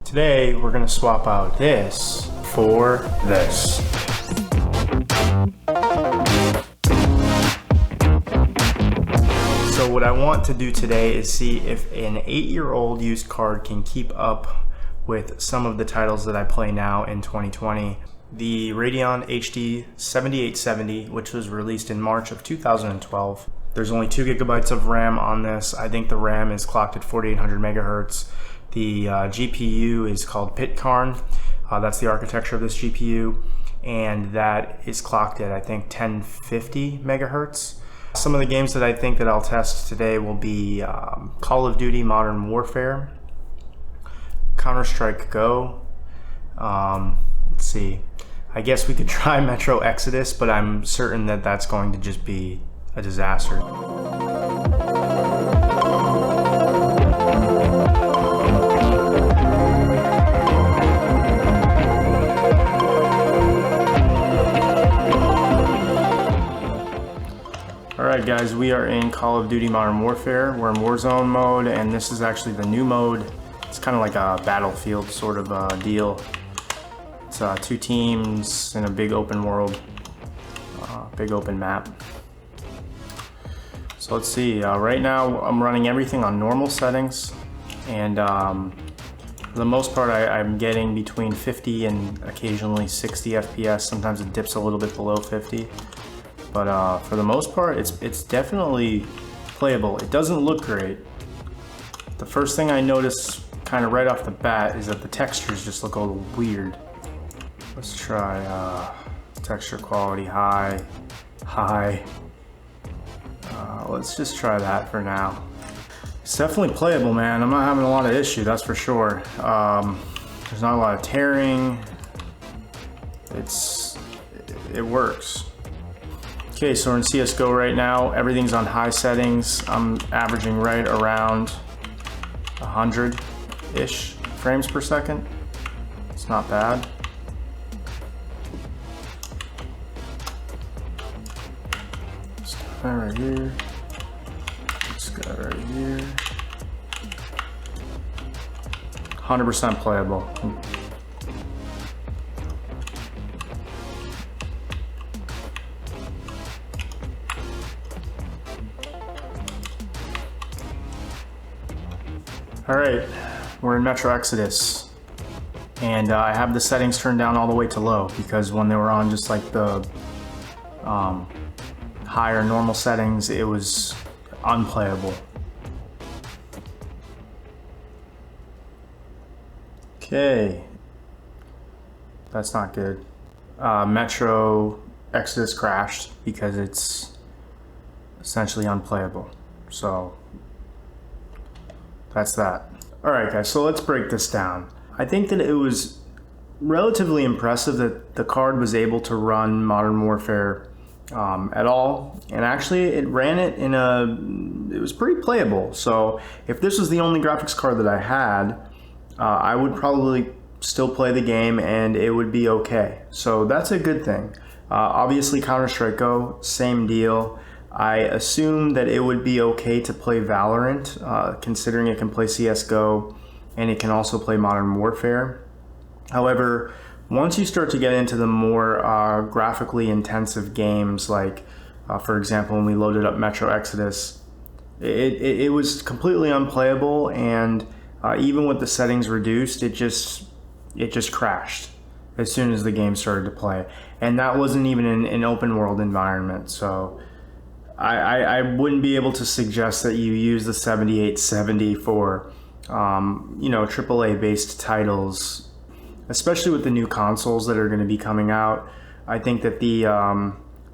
Today we're going to swap out this for this. So what I want to do today is see if an 8-year-old used card can keep up with some of the titles that I play now in 2020. The Radeon HD 7870, which was released in March of 2012. There's only 2 gigabytes of RAM on this. I think the RAM is clocked at 4800 megahertz. The GPU is called Pitcairn. That's the architecture of this GPU, and that is clocked at, I think, 1050 megahertz. Some of the games that I think that I'll test today will be Call of Duty Modern Warfare, Counterstrike Go. Let's see. I guess we could try Metro Exodus, but I'm certain that that's going to just be a disaster. Alright guys, we are in Call of Duty Modern Warfare. We're in Warzone mode, and this is actually the new mode. It's kind of like a Battlefield sort of deal. It's 2 teams in a big open world, big open map. So let's see, right now I'm running everything on normal settings, and for the most part I'm getting between 50 and occasionally 60 FPS. Sometimes it dips a little bit below 50. But for the most part, it's definitely playable. It doesn't look great. The first thing I notice kind of right off the bat is that the textures just look a little weird. Let's try texture quality high. Let's just try that for now. It's definitely playable, man. I'm not having a lot of issue, that's for sure. There's not a lot of tearing. It works. Okay, so we're in CSGO right now. Everything's on high settings. I'm averaging right around 100-ish frames per second. It's not bad. This guy right here. This guy right here. 100% playable. Alright, we're in Metro Exodus, and I have the settings turned down all the way to low, because when they were on just like the higher normal settings, it was unplayable. Okay, that's not good. Metro Exodus crashed because it's essentially unplayable, so that's that. Alright guys, so let's break this down. I think that it was relatively impressive that the card was able to run Modern Warfare at all, and actually it ran it in it was pretty playable. So if this was the only graphics card that I had, I would probably still play the game and it would be okay. So that's a good thing. Obviously Counterstrike Go, same deal. I assume that it would be okay to play Valorant, considering it can play CSGO and it can also play Modern Warfare. However, once you start to get into the more graphically intensive games, like for example when we loaded up Metro Exodus, it was completely unplayable, and even with the settings reduced, it just crashed as soon as the game started to play. And that wasn't even in an open world environment, so I wouldn't be able to suggest that you use the 7870 for AAA based titles, especially with the new consoles that are going to be coming out. I think that the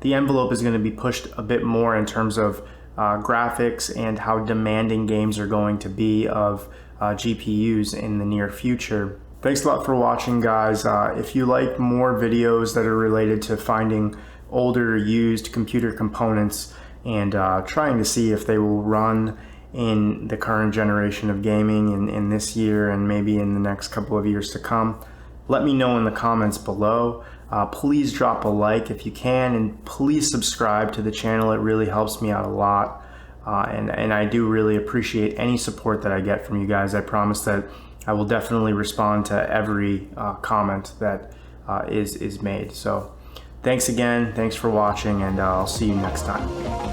envelope is going to be pushed a bit more in terms of graphics and how demanding games are going to be of GPUs in the near future. Thanks a lot for watching, guys. If you like more videos that are related to finding older used computer components and trying to see if they will run in the current generation of gaming in this year and maybe in the next couple of years to come, let me know in the comments below. Please drop a like if you can, and please subscribe to the channel. It really helps me out a lot, and I do really appreciate any support that I get from you guys. I promise that I will definitely respond to every comment that is made. So thanks again, thanks for watching, and I'll see you next time.